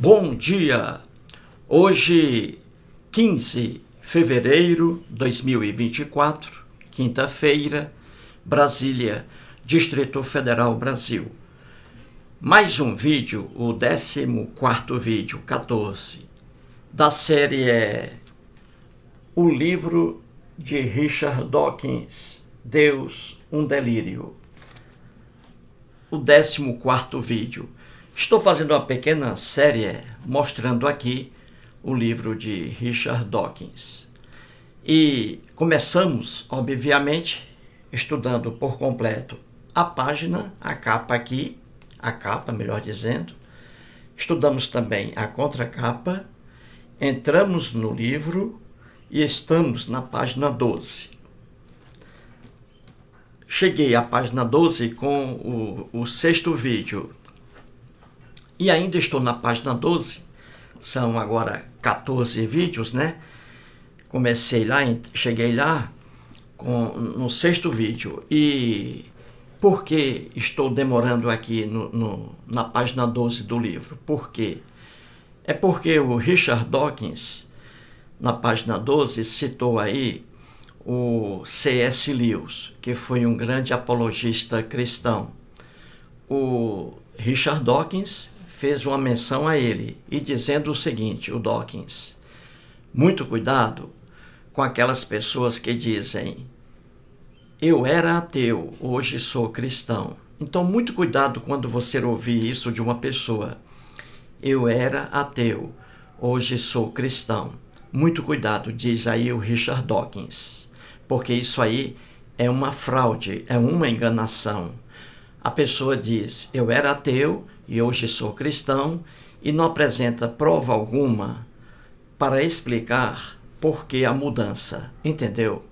Bom dia! Hoje, 15 de fevereiro de 2024, quinta-feira, Brasília, Distrito Federal, Brasil. Mais um vídeo, o 14º vídeo, 14, da série O Livro de Richard Dawkins, Deus, um Delírio. O 14º vídeo. Estou fazendo uma pequena série mostrando aqui o livro de Richard Dawkins. E começamos, obviamente, estudando por completo a página, a capa, melhor dizendo. Estudamos também a contracapa, entramos no livro e estamos na página 12. Cheguei à página 12 com o 6º vídeo. E ainda estou na página 12, são agora 14 vídeos, né? Comecei lá, cheguei lá no 6º vídeo. E por que estou demorando aqui na página 12 do livro? Por quê? É porque o Richard Dawkins, na página 12, citou aí o C.S. Lewis, que foi um grande apologista cristão. O Richard Dawkins fez uma menção a ele e dizendo o seguinte, o Dawkins: muito cuidado com aquelas pessoas que dizem eu era ateu, hoje sou cristão. Então muito cuidado quando você ouvir isso de uma pessoa. Eu era ateu, hoje sou cristão. Muito cuidado, diz aí o Richard Dawkins, porque isso aí é uma fraude, é uma enganação. A pessoa diz eu era ateu e hoje sou cristão e não apresenta prova alguma para explicar por que a mudança, entendeu?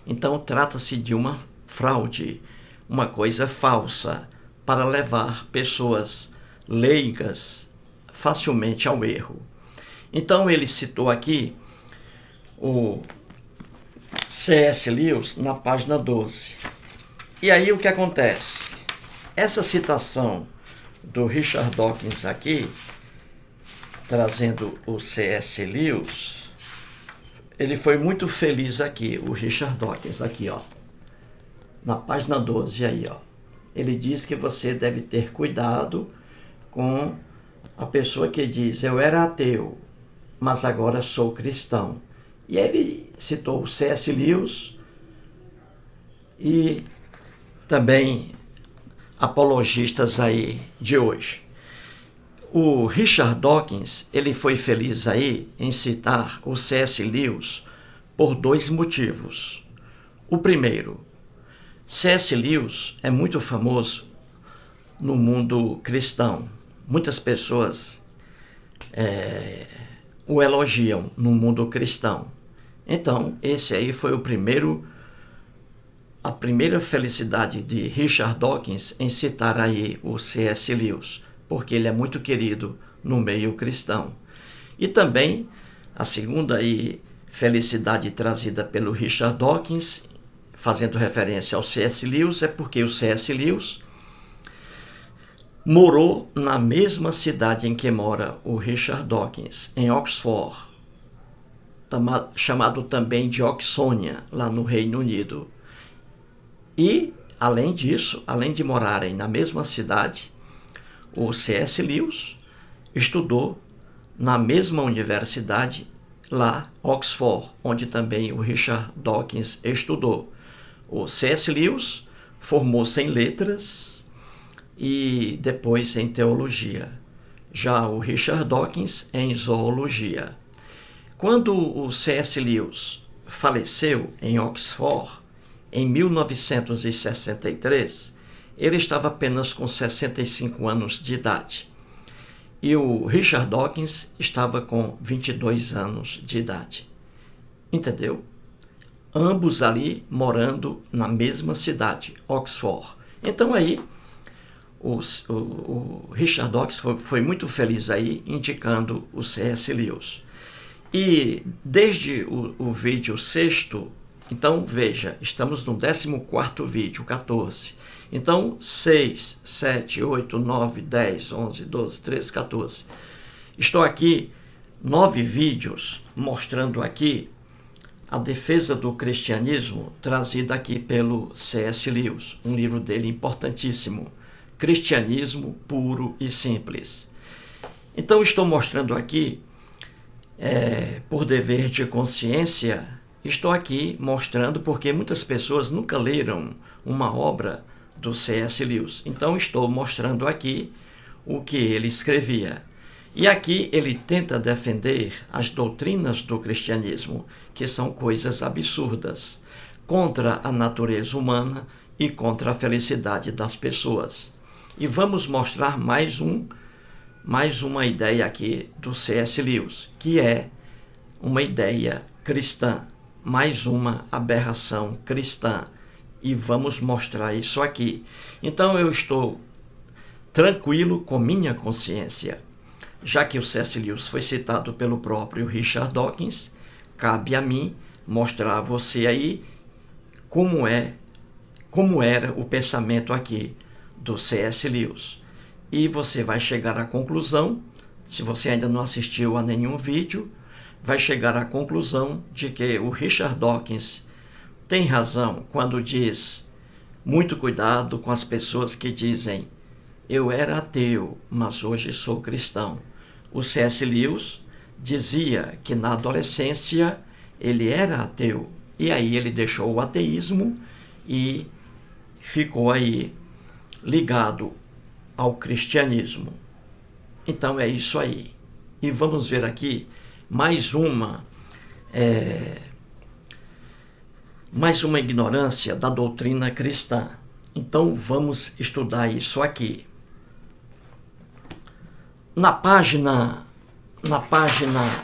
Então trata-se de uma fraude, uma coisa falsa para levar pessoas leigas facilmente ao erro. Então ele citou aqui o C.S. Lewis na página 12. E aí o que acontece? Essa citação do Richard Dawkins aqui, trazendo o C.S. Lewis, ele foi muito feliz aqui, o Richard Dawkins, aqui, ó, na página 12, aí, ó. Ele diz que você deve ter cuidado com a pessoa que diz, eu era ateu, mas agora sou cristão. E ele citou o C.S. Lewis e também apologistas aí de hoje. O Richard Dawkins, ele foi feliz aí em citar o C.S. Lewis por dois motivos. O primeiro, C.S. Lewis é muito famoso no mundo cristão. Muitas pessoas o elogiam no mundo cristão. Então, esse aí foi a primeira felicidade de Richard Dawkins em citar aí o C.S. Lewis, porque ele é muito querido no meio cristão. E também a segunda aí felicidade trazida pelo Richard Dawkins, fazendo referência ao C.S. Lewis, é porque o C.S. Lewis morou na mesma cidade em que mora o Richard Dawkins, em Oxford, chamado também de Oxônia, lá no Reino Unido. E, além disso, além de morarem na mesma cidade, o C.S. Lewis estudou na mesma universidade, lá, Oxford, onde também o Richard Dawkins estudou. O C.S. Lewis formou-se em letras e depois em teologia. Já o Richard Dawkins em zoologia. Quando o C.S. Lewis faleceu em Oxford, em 1963, ele estava apenas com 65 anos de idade. E o Richard Dawkins estava com 22 anos de idade. Entendeu? Ambos ali morando na mesma cidade, Oxford. Então aí, o Richard Dawkins foi muito feliz aí, indicando o C.S. Lewis. E desde o vídeo 6º, então veja, estamos no 14º vídeo, 14. Então 6, 7, 8, 9, 10, 11, 12, 13, 14. Estou aqui 9 vídeos mostrando aqui a defesa do cristianismo trazida aqui pelo C.S. Lewis, um livro dele importantíssimo, Cristianismo Puro e Simples. Então estou mostrando aqui, por dever de consciência, estou aqui mostrando porque muitas pessoas nunca leram uma obra do C.S. Lewis. Então estou mostrando aqui o que ele escrevia. E aqui ele tenta defender as doutrinas do cristianismo, que são coisas absurdas, contra a natureza humana e contra a felicidade das pessoas. E vamos mostrar mais uma ideia aqui do C.S. Lewis, que é uma ideia cristã, mais uma aberração cristã. E vamos mostrar isso aqui. Então eu estou tranquilo com minha consciência. Já que o C.S. Lewis foi citado pelo próprio Richard Dawkins, cabe a mim mostrar a você aí como era o pensamento aqui do C.S. Lewis. E você vai chegar à conclusão, se você ainda não assistiu a nenhum vídeo, vai chegar à conclusão de que o Richard Dawkins tem razão quando diz: muito cuidado com as pessoas que dizem eu era ateu, mas hoje sou cristão. O C.S. Lewis dizia que na adolescência ele era ateu, e aí ele deixou o ateísmo e ficou aí ligado ao cristianismo. Então é isso aí. E vamos ver aqui mais uma ignorância da doutrina cristã. Então vamos estudar isso aqui. Na página,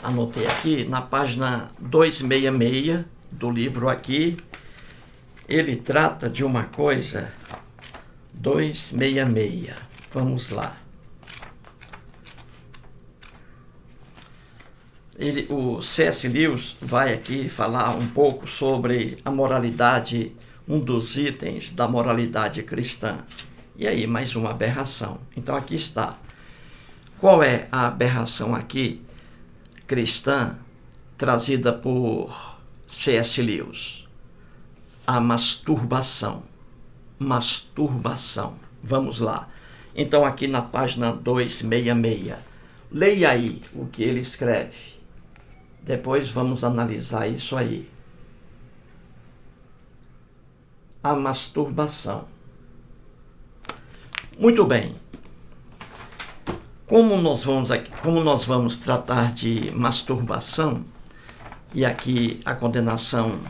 anotei aqui, na página 266 do livro aqui, ele trata de uma coisa, 266, vamos lá. O C.S. Lewis vai aqui falar um pouco sobre a moralidade, um dos itens da moralidade cristã. E aí, mais uma aberração. Então aqui está. Qual é a aberração aqui cristã trazida por C.S. Lewis? A masturbação. Masturbação. Vamos lá. Então aqui na página 266. Leia aí o que ele escreve. Depois vamos analisar isso aí. A masturbação. Muito bem. Como nós vamos tratar de masturbação, e aqui a condenação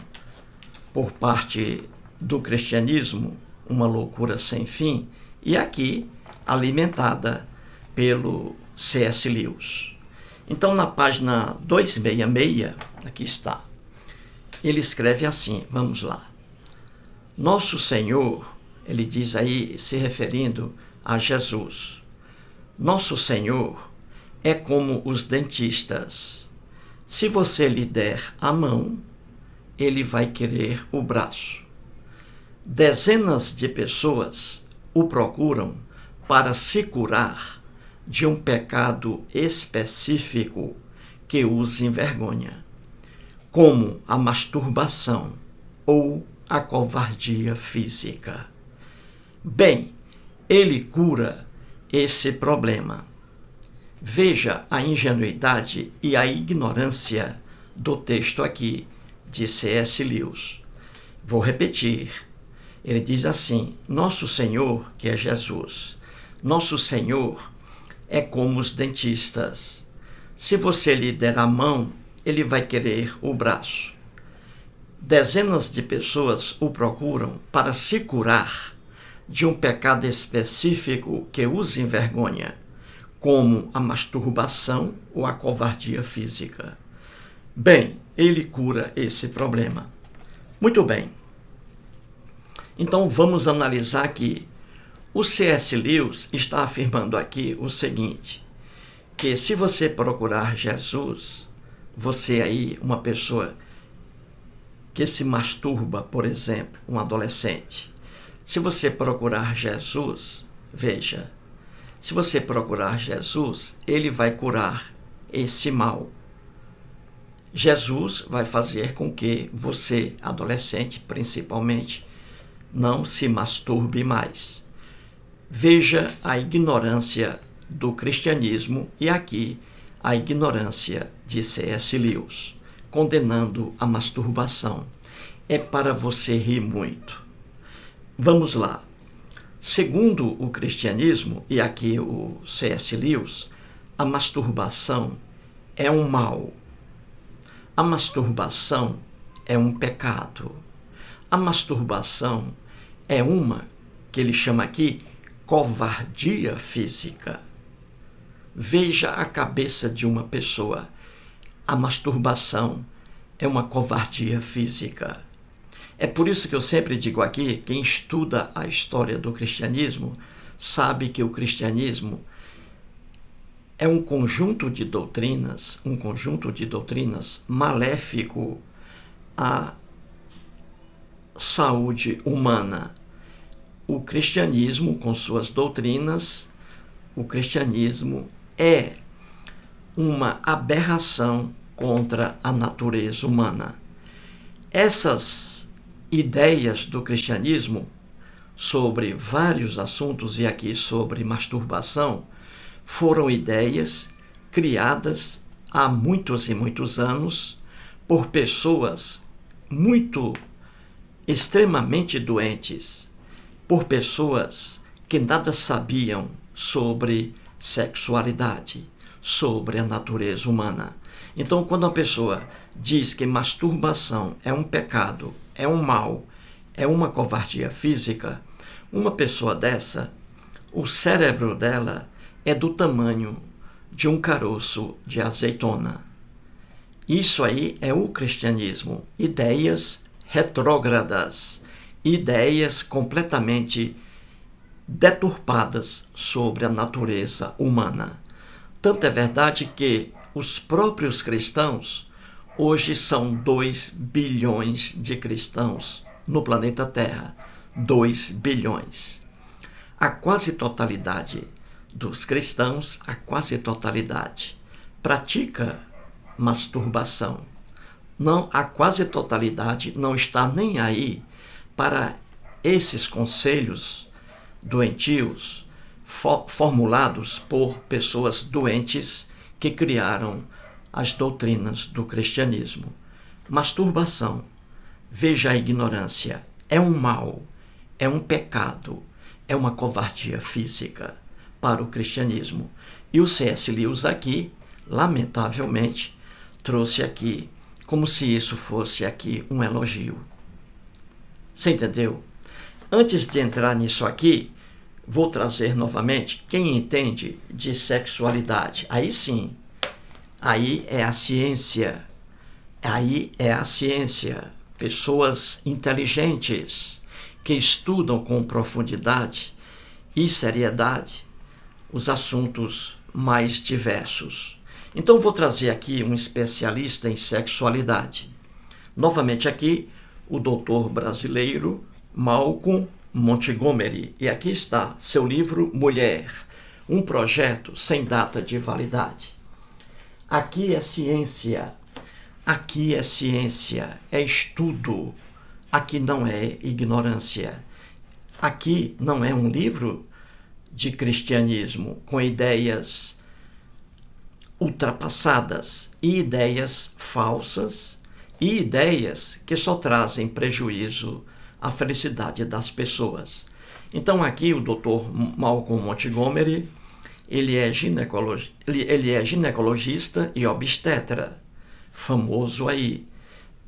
por parte do cristianismo, uma loucura sem fim, e aqui alimentada pelo C.S. Lewis. Então, na página 266, aqui está, ele escreve assim, vamos lá. Nosso Senhor, ele diz aí, se referindo a Jesus, Nosso Senhor é como os dentistas. Se você lhe der a mão, ele vai querer o braço. Dezenas de pessoas o procuram para se curar de um pecado específico que os envergonha, como a masturbação ou a covardia física. Bem, ele cura esse problema. Veja a ingenuidade e a ignorância do texto aqui de C.S. Lewis. Vou repetir. Ele diz assim: Nosso Senhor, que é Jesus, Nosso Senhor é como os dentistas. Se você lhe der a mão, ele vai querer o braço. Dezenas de pessoas o procuram para se curar de um pecado específico que os envergonha, como a masturbação ou a covardia física. Bem, ele cura esse problema. Muito bem. Então vamos analisar aqui. O C.S. Lewis está afirmando aqui o seguinte, que se você procurar Jesus, você aí, uma pessoa que se masturba, por exemplo, um adolescente, se você procurar Jesus, veja, Se você procurar Jesus, ele vai curar esse mal. Jesus vai fazer com que você, adolescente principalmente, não se masturbe mais. Veja a ignorância do cristianismo e aqui a ignorância de C.S. Lewis, condenando a masturbação. É para você rir muito. Vamos lá. Segundo o cristianismo, e aqui o C.S. Lewis, a masturbação é um mal. A masturbação é um pecado. A masturbação é uma, que ele chama aqui, covardia física. Veja a cabeça de uma pessoa. A masturbação é uma covardia física. É por isso que eu sempre digo aqui, quem estuda a história do cristianismo sabe que o cristianismo é um conjunto de doutrinas maléfico à saúde humana. O cristianismo, com suas doutrinas, o cristianismo é uma aberração contra a natureza humana. Essas ideias do cristianismo sobre vários assuntos, e aqui sobre masturbação, foram ideias criadas há muitos e muitos anos por pessoas extremamente doentes, por pessoas que nada sabiam sobre sexualidade, sobre a natureza humana. Então, quando uma pessoa diz que masturbação é um pecado, é um mal, é uma covardia física, uma pessoa dessa, o cérebro dela é do tamanho de um caroço de azeitona. Isso aí é o cristianismo, ideias retrógradas, ideias completamente deturpadas sobre a natureza humana. Tanto é verdade que os próprios cristãos, hoje são 2 bilhões de cristãos no planeta Terra, 2 bilhões. A quase totalidade dos cristãos, a quase totalidade, pratica masturbação. Não, a quase totalidade não está nem aí para esses conselhos doentios formulados por pessoas doentes que criaram as doutrinas do cristianismo. Masturbação, veja a ignorância, é um mal, é um pecado, é uma covardia física para o cristianismo. E o C.S. Lewis aqui, lamentavelmente, trouxe aqui como se isso fosse aqui um elogio. Você entendeu? Antes de entrar nisso aqui, vou trazer novamente quem entende de sexualidade. Aí sim, aí é a ciência. Aí é a ciência. Pessoas inteligentes que estudam com profundidade e seriedade os assuntos mais diversos. Então vou trazer aqui um especialista em sexualidade. Novamente aqui, o doutor brasileiro Malcolm Montgomery. E aqui está seu livro Mulher, um projeto sem data de validade. Aqui é ciência, é estudo, aqui não é ignorância. Aqui não é um livro de cristianismo com ideias ultrapassadas e ideias falsas e ideias que só trazem prejuízo à felicidade das pessoas. Então aqui o Dr. Malcolm Montgomery, ele é ginecologista e obstetra, famoso aí.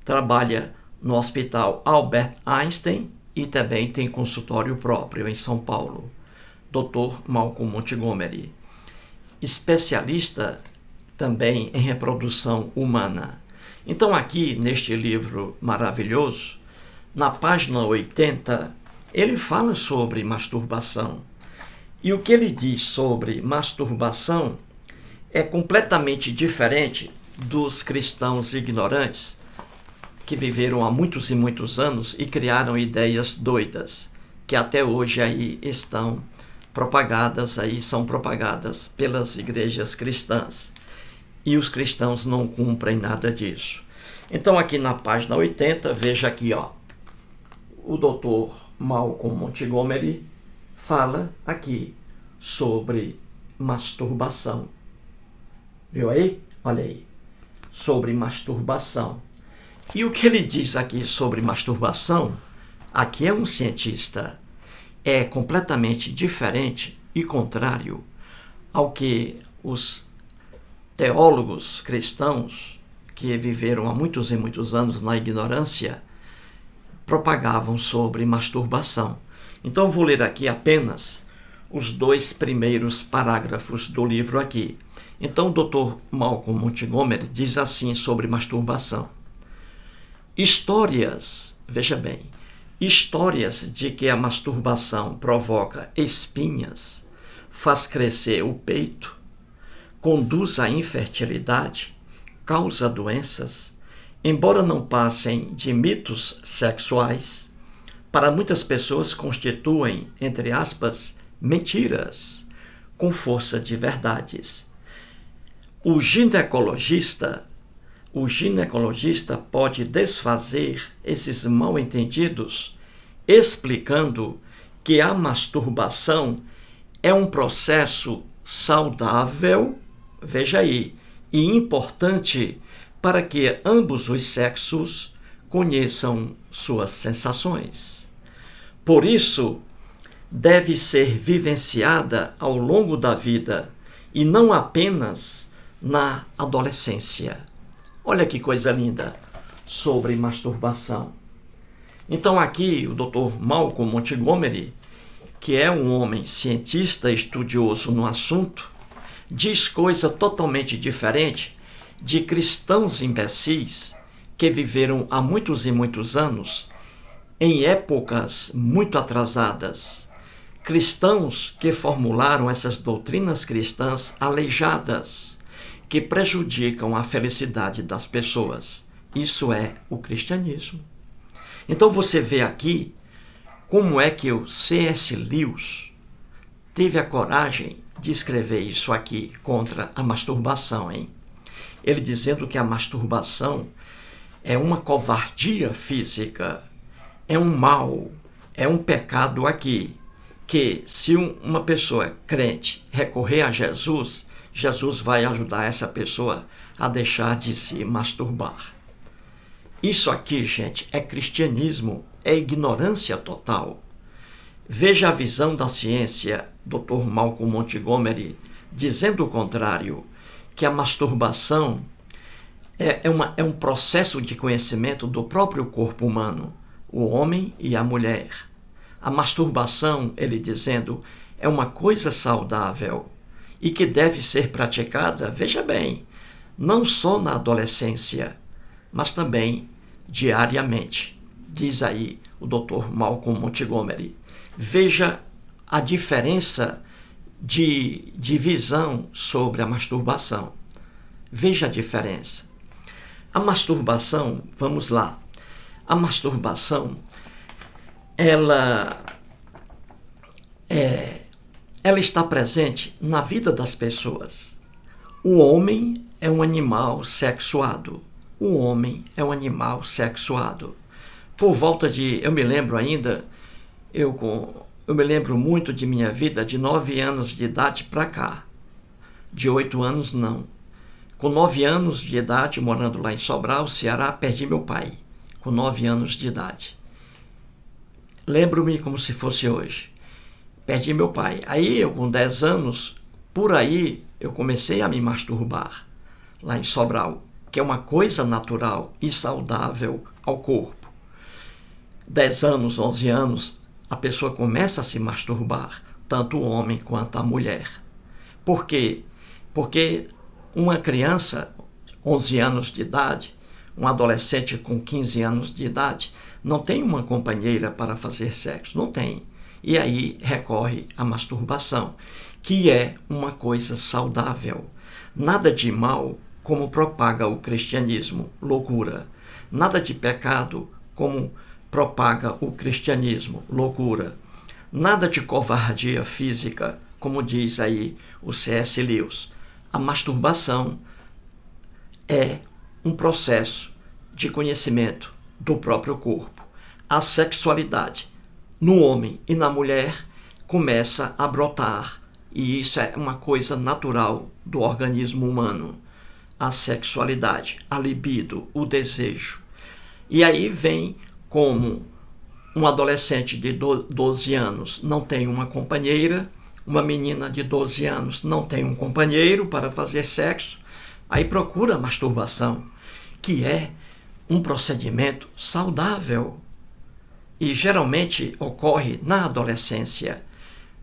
Trabalha no Hospital Albert Einstein e também tem consultório próprio em São Paulo. Dr. Malcolm Montgomery, especialista também em reprodução humana. Então aqui neste livro maravilhoso, na página 80, ele fala sobre masturbação. E o que ele diz sobre masturbação é completamente diferente dos cristãos ignorantes que viveram há muitos e muitos anos e criaram ideias doidas, que até hoje aí estão são propagadas pelas igrejas cristãs. E os cristãos não cumprem nada disso. Então aqui na página 80, veja aqui, ó, o Dr. Malcolm Montgomery fala aqui sobre masturbação. Viu aí? Olha aí. Sobre masturbação. E o que ele diz aqui sobre masturbação, aqui é um cientista, é completamente diferente e contrário ao que os teólogos cristãos, que viveram há muitos e muitos anos na ignorância, propagavam sobre masturbação. Então, vou ler aqui apenas os 2 primeiros parágrafos do livro aqui. Então, o Dr. Malcolm Montgomery diz assim sobre masturbação. Veja bem, histórias de que a masturbação provoca espinhas, faz crescer o peito, conduz à infertilidade, causa doenças, embora não passem de mitos sexuais, para muitas pessoas constituem, entre aspas, mentiras, com força de verdades. O ginecologista pode desfazer esses mal-entendidos, explicando que a masturbação é um processo saudável, veja aí, e importante para que ambos os sexos conheçam suas sensações. Por isso, deve ser vivenciada ao longo da vida e não apenas na adolescência. Olha que coisa linda sobre masturbação. Então aqui o Dr. Malcolm Montgomery, que é um homem cientista estudioso no assunto, diz coisa totalmente diferente de cristãos imbecis que viveram há muitos e muitos anos em épocas muito atrasadas. Cristãos que formularam essas doutrinas cristãs aleijadas, que prejudicam a felicidade das pessoas. Isso é o cristianismo. Então você vê aqui como é que o C.S. Lewis teve a coragem de escrever isso aqui contra a masturbação, hein? Ele dizendo que a masturbação é uma covardia física, é um mal, é um pecado aqui, que se uma pessoa crente recorrer a Jesus, Jesus vai ajudar essa pessoa a deixar de se masturbar. Isso aqui, gente, é cristianismo, é ignorância total. Veja a visão da ciência, Dr. Malcolm Montgomery, dizendo o contrário, que a masturbação é um processo de conhecimento do próprio corpo humano, o homem e a mulher. A masturbação, ele dizendo, é uma coisa saudável e que deve ser praticada, veja bem, não só na adolescência, mas também diariamente, diz aí o Dr. Malcolm Montgomery. Veja a diferença de visão sobre a masturbação. Veja a diferença. A masturbação, vamos lá, a masturbação, ela está presente na vida das pessoas. O homem é um animal sexuado. O homem é um animal sexuado. Por volta de, eu me lembro ainda, eu me lembro muito de minha vida de 9 anos de idade para cá. De 8 anos, não. Com 9 anos de idade, morando lá em Sobral, Ceará, perdi meu pai. Com 9 anos de idade. Lembro-me como se fosse hoje. Perdi meu pai. Aí, eu com 10 anos, por aí, eu comecei a me masturbar. Lá em Sobral, que é uma coisa natural e saudável ao corpo. 10 anos, 11 anos, a pessoa começa a se masturbar, tanto o homem quanto a mulher. Por quê? Porque uma criança, 11 anos de idade, um adolescente com 15 anos de idade, não tem uma companheira para fazer sexo, não tem. E aí recorre à masturbação, que é uma coisa saudável. Nada de mal como propaga o cristianismo, loucura. Nada de pecado como propaga o cristianismo, loucura. Nada de covardia física, como diz aí o C.S. Lewis. A masturbação é um processo de conhecimento do próprio corpo. A sexualidade no homem e na mulher começa a brotar, e isso é uma coisa natural do organismo humano. A sexualidade, a libido, o desejo. E aí vem como um adolescente de 12 anos não tem uma companheira, uma menina de 12 anos não tem um companheiro para fazer sexo, aí procura masturbação, que é um procedimento saudável e geralmente ocorre na adolescência.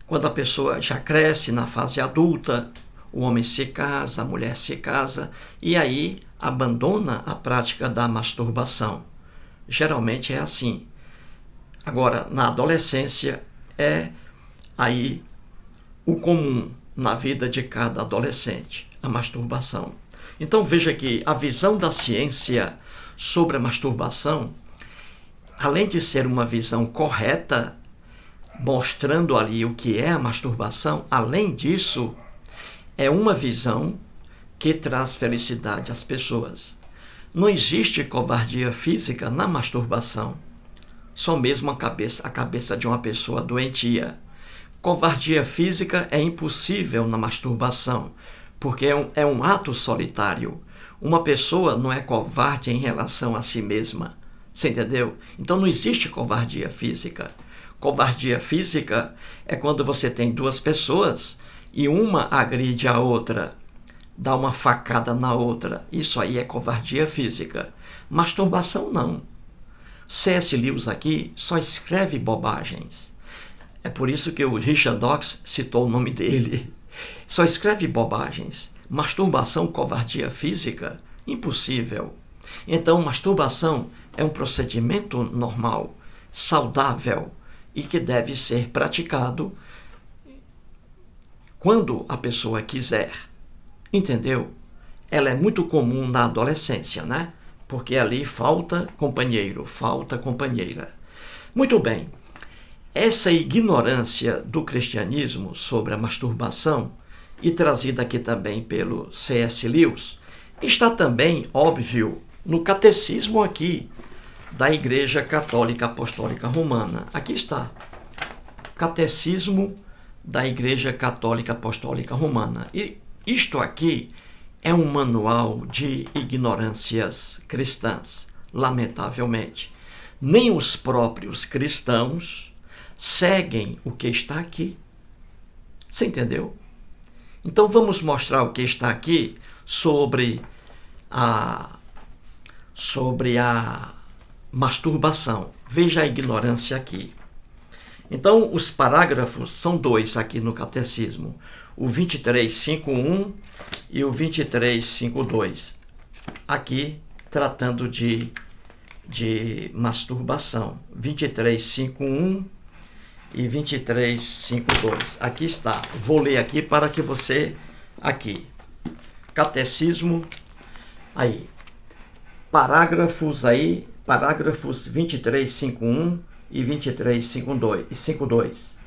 Quando a pessoa já cresce na fase adulta, o homem se casa, a mulher se casa e aí abandona a prática da masturbação. Geralmente é assim. Agora, na adolescência é aí o comum na vida de cada adolescente, a masturbação. Então veja que a visão da ciência sobre a masturbação, além de ser uma visão correta, mostrando ali o que é a masturbação, além disso, é uma visão que traz felicidade às pessoas. Não existe covardia física na masturbação, só mesmo a cabeça de uma pessoa doentia. Covardia física é impossível na masturbação, porque é um ato solitário. Uma pessoa não é covarde em relação a si mesma. Você entendeu? Então não existe covardia física. Covardia física é quando você tem duas pessoas e uma agride a outra, dá uma facada na outra. Isso aí é covardia física. Masturbação não. C.S. Lewis aqui só escreve bobagens. É por isso que o Richard Dawkins citou o nome dele. Só escreve bobagens. Masturbação, covardia física? Impossível. Então, masturbação é um procedimento normal, saudável e que deve ser praticado quando a pessoa quiser. Entendeu? Ela é muito comum na adolescência, né? Porque ali falta companheiro, falta companheira. Muito bem. Essa ignorância do cristianismo sobre a masturbação, e trazida aqui também pelo C.S. Lewis, está também, óbvio, no catecismo aqui da Igreja Católica Apostólica Romana. Aqui está. Catecismo da Igreja Católica Apostólica Romana. E isto aqui é um manual de ignorâncias cristãs, lamentavelmente. Nem os próprios cristãos seguem o que está aqui. Você entendeu? Então vamos mostrar o que está aqui sobre a masturbação. Veja a ignorância aqui. Então os parágrafos são dois aqui no catecismo. O 2351 e o 2352. Aqui tratando de masturbação. 2351 e 2352. Aqui está. Vou ler aqui para que você... Aqui. Catecismo. Aí. Parágrafos aí. Parágrafos 2351 e 2352.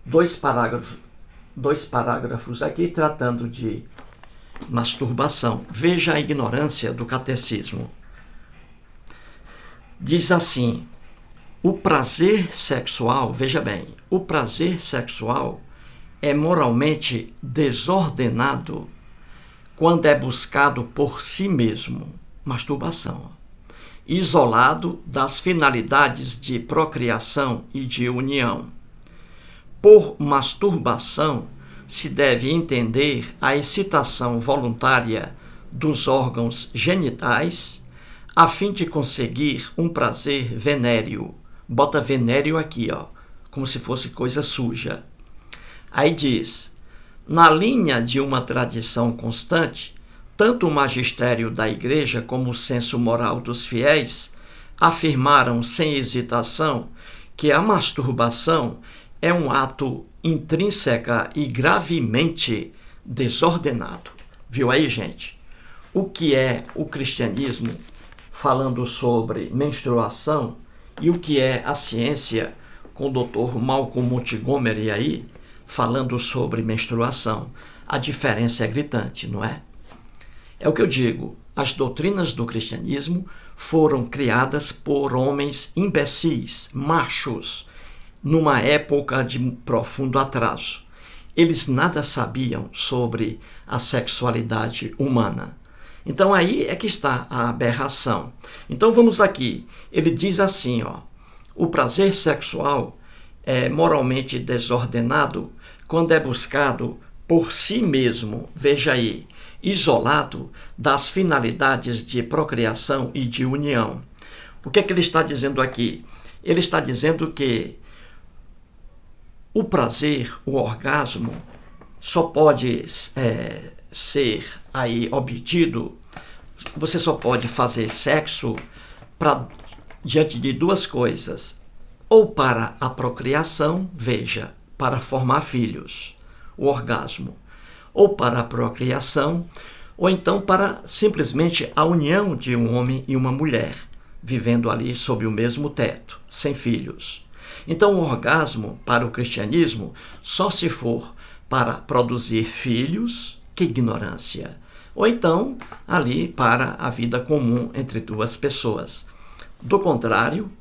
Dois parágrafos aqui tratando de masturbação. Veja a ignorância do catecismo. Diz assim: o prazer sexual, veja bem, o prazer sexual é moralmente desordenado quando é buscado por si mesmo, masturbação, isolado das finalidades de procriação e de união. Por masturbação se deve entender a excitação voluntária dos órgãos genitais a fim de conseguir um prazer venéreo. Bota venéreo aqui, ó, como se fosse coisa suja. Aí diz: na linha de uma tradição constante, tanto o magistério da Igreja como o senso moral dos fiéis afirmaram sem hesitação que a masturbação é um ato intrínseca e gravemente desordenado. Viu aí, gente? O que é o cristianismo falando sobre menstruação e o que é a ciência com o Dr. Malcolm Montgomery aí, falando sobre menstruação. A diferença é gritante, não é? É o que eu digo, as doutrinas do cristianismo foram criadas por homens imbecis, machos, numa época de profundo atraso. Eles nada sabiam sobre a sexualidade humana. Então aí é que está a aberração. Então vamos aqui. Ele diz assim, o prazer sexual é moralmente desordenado quando é buscado por si mesmo, veja aí, isolado das finalidades de procriação e de união. O que é que ele está dizendo aqui? Ele está dizendo que o prazer, o orgasmo, só pode ser aí obtido, você só pode fazer sexo diante de duas coisas, ou para a procriação, veja, para formar filhos, o orgasmo, ou para a procriação, ou então para simplesmente a união de um homem e uma mulher, vivendo ali sob o mesmo teto, sem filhos. Então o orgasmo para o cristianismo só se for para produzir filhos, que ignorância, ou então ali para a vida comum entre duas pessoas. Do contrário,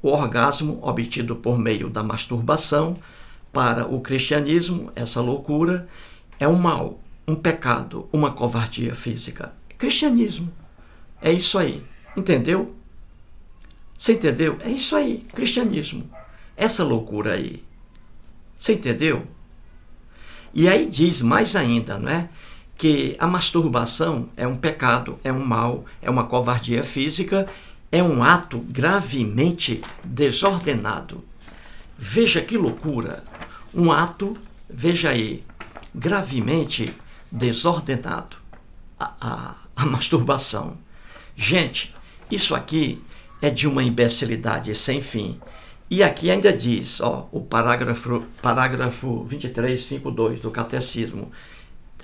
o orgasmo obtido por meio da masturbação, para o cristianismo, essa loucura, é um mal, um pecado, uma covardia física. Cristianismo, é isso aí, entendeu? Você entendeu? É isso aí, cristianismo, essa loucura aí. Você entendeu? E aí diz mais ainda, não é? Que a masturbação é um pecado, é um mal, é uma covardia física, é um ato gravemente desordenado. Veja que loucura! Um ato, veja aí, gravemente desordenado. A masturbação. Gente, isso aqui é de uma imbecilidade sem fim. E aqui ainda diz, o parágrafo 23.5.2 do Catecismo,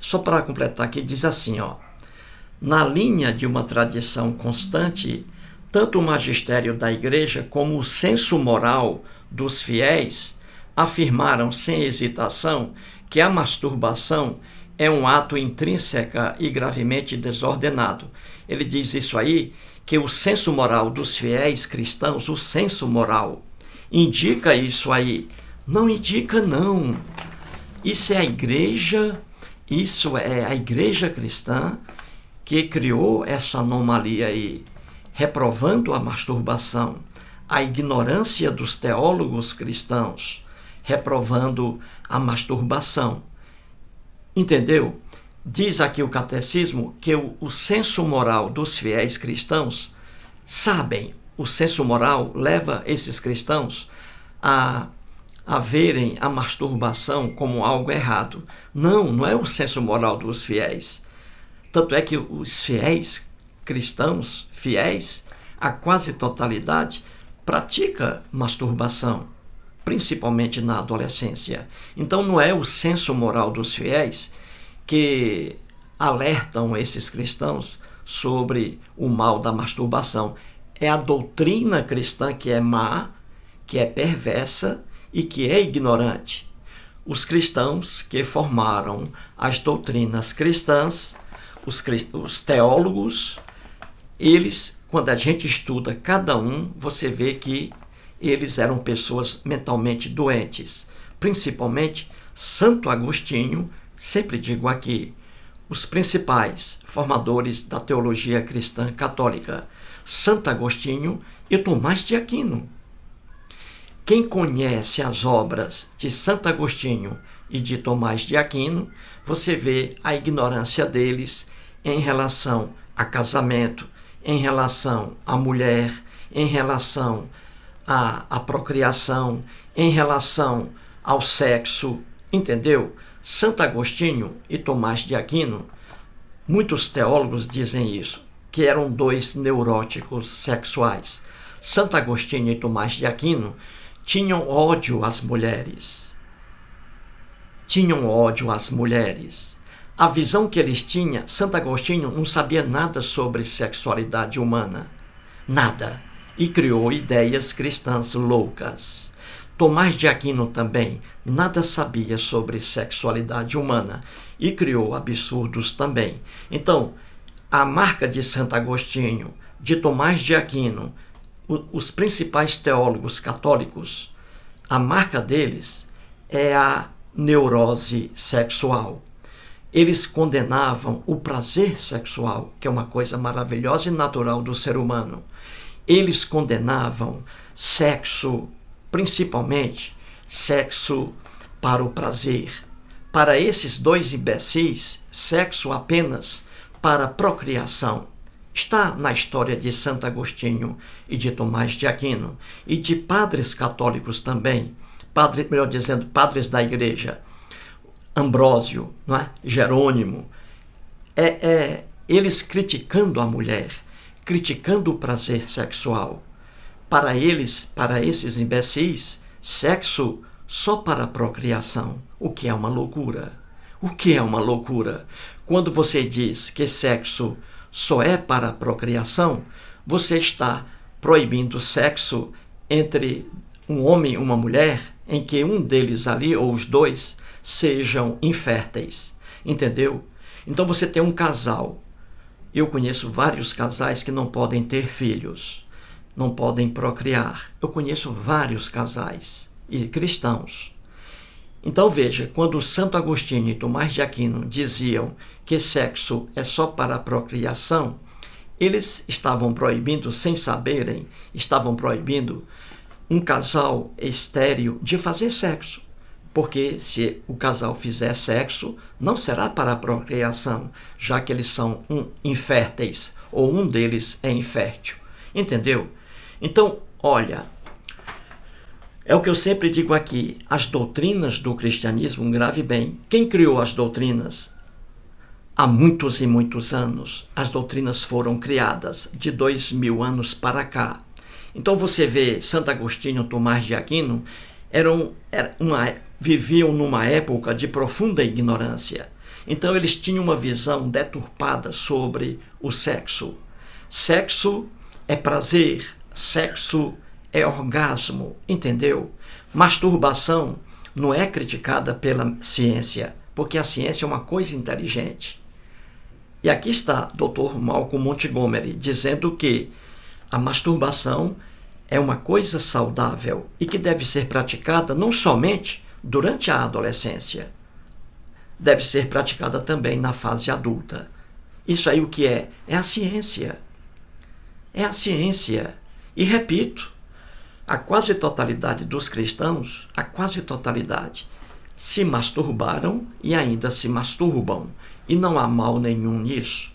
só para completar aqui, diz assim, na linha de uma tradição constante, tanto o magistério da Igreja como o senso moral dos fiéis afirmaram sem hesitação que a masturbação é um ato intrínseca e gravemente desordenado. Ele diz isso aí, que o senso moral dos fiéis cristãos, o senso moral, indica isso aí. Não indica, não. Isso é a igreja cristã que criou essa anomalia aí, reprovando a masturbação. A ignorância dos teólogos cristãos, reprovando a masturbação. Entendeu? Diz aqui o catecismo que o senso moral dos fiéis cristãos sabem, o senso moral leva esses cristãos a verem a masturbação como algo errado. Não é o senso moral dos fiéis. Tanto é que os fiéis cristãos, a quase totalidade, pratica masturbação, principalmente na adolescência. Então não é o senso moral dos fiéis que alertam esses cristãos sobre o mal da masturbação. É a doutrina cristã que é má, que é perversa e que é ignorante. Os cristãos que formaram as doutrinas cristãs, os teólogos, eles, quando a gente estuda cada um, você vê que eles eram pessoas mentalmente doentes. Principalmente Santo Agostinho, sempre digo aqui, os principais formadores da teologia cristã católica, Santo Agostinho e Tomás de Aquino. Quem conhece as obras de Santo Agostinho e de Tomás de Aquino, você vê a ignorância deles em relação a casamento, em relação à mulher, em relação à procriação, em relação ao sexo, entendeu? Santo Agostinho e Tomás de Aquino, muitos teólogos dizem isso, que eram dois neuróticos sexuais. Santo Agostinho e Tomás de Aquino tinham ódio às mulheres. A visão que eles tinham, Santo Agostinho não sabia nada sobre sexualidade humana. Nada. E criou ideias cristãs loucas. Tomás de Aquino também nada sabia sobre sexualidade humana e criou absurdos também. Então, a marca de Santo Agostinho, de Tomás de Aquino, os principais teólogos católicos, a marca deles é a neurose sexual. Eles condenavam o prazer sexual, que é uma coisa maravilhosa e natural do ser humano. Eles condenavam sexo, principalmente sexo para o prazer. Para esses dois imbecis, sexo apenas para procriação. Está na história de Santo Agostinho e de Tomás de Aquino e de padres católicos também, padres da igreja, Ambrósio, não é? Jerônimo, eles criticando a mulher, criticando o prazer sexual. Para eles, para esses imbecis, sexo só para a procriação, o que é uma loucura. O que é uma loucura? Quando você diz que sexo só é para a procriação, você está proibindo sexo entre um homem e uma mulher, em que um deles ali, ou os dois, sejam inférteis. Entendeu? Então você tem um casal. Eu conheço vários casais que não podem ter filhos, não podem procriar. Eu conheço vários casais e cristãos. Então veja, quando Santo Agostinho e Tomás de Aquino diziam que sexo é só para a procriação, eles estavam proibindo, sem saberem, estavam proibindo um casal estéril de fazer sexo. Porque se o casal fizer sexo, não será para a procriação, já que eles são inférteis, ou um deles é infértil. Entendeu? Então, olha, é o que eu sempre digo aqui, as doutrinas do cristianismo, grave bem, quem criou as doutrinas? Há muitos e muitos anos, as doutrinas foram criadas de 2000 anos para cá. Então você vê Santo Agostinho, Tomás de Aquino, viviam numa época de profunda ignorância. Então eles tinham uma visão deturpada sobre o sexo. Sexo é prazer, sexo é orgasmo, entendeu? Masturbação não é criticada pela ciência, porque a ciência é uma coisa inteligente. E aqui está Dr. Malcolm Montgomery dizendo que a masturbação é uma coisa saudável e que deve ser praticada não somente durante a adolescência, deve ser praticada também na fase adulta. Isso aí o que é? É a ciência. É a ciência. E repito, a quase totalidade dos cristãos, a quase totalidade, se masturbaram e ainda se masturbam. E não há mal nenhum nisso.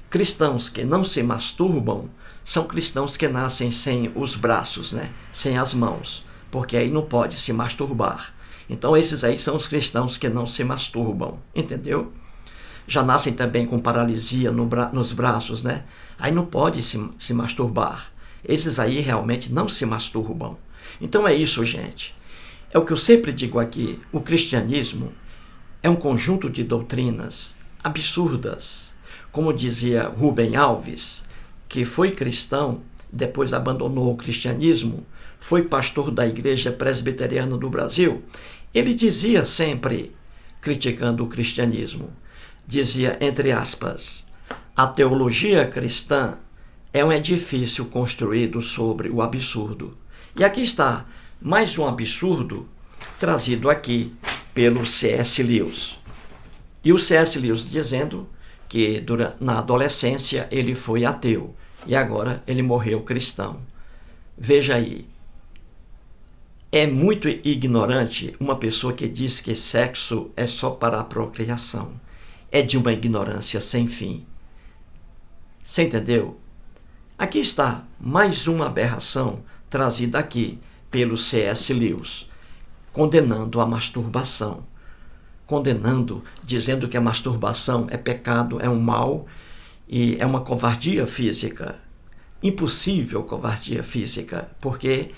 Cristãos que não se masturbam são cristãos que nascem sem os braços, né? Sem as mãos, porque aí não pode se masturbar. Então esses aí são os cristãos que não se masturbam, entendeu? Já nascem também com paralisia nos braços, né? Aí não pode se masturbar. Esses aí realmente não se masturbam. Então é isso, gente. É o que eu sempre digo aqui, o cristianismo é um conjunto de doutrinas absurdas. Como dizia Rubem Alves, que foi cristão, depois abandonou o cristianismo, foi pastor da Igreja Presbiteriana do Brasil, ele dizia sempre, criticando o cristianismo, dizia, entre aspas, a teologia cristã é um edifício construído sobre o absurdo. E aqui está mais um absurdo trazido aqui pelo C.S. Lewis. E o C.S. Lewis dizendo que na adolescência ele foi ateu e agora ele morreu cristão. Veja aí, é muito ignorante uma pessoa que diz que sexo é só para a procriação. É de uma ignorância sem fim. Você entendeu? Aqui está mais uma aberração trazida aqui pelo C.S. Lewis, condenando a masturbação. Condenando, dizendo que a masturbação é pecado, é um mal e é uma covardia física. Impossível covardia física, porque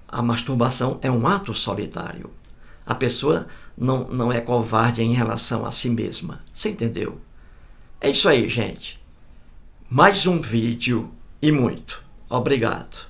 a masturbação é um ato solitário. A pessoa não é covarde em relação a si mesma. Você entendeu? É isso aí, gente. Mais um vídeo e muito. Obrigado.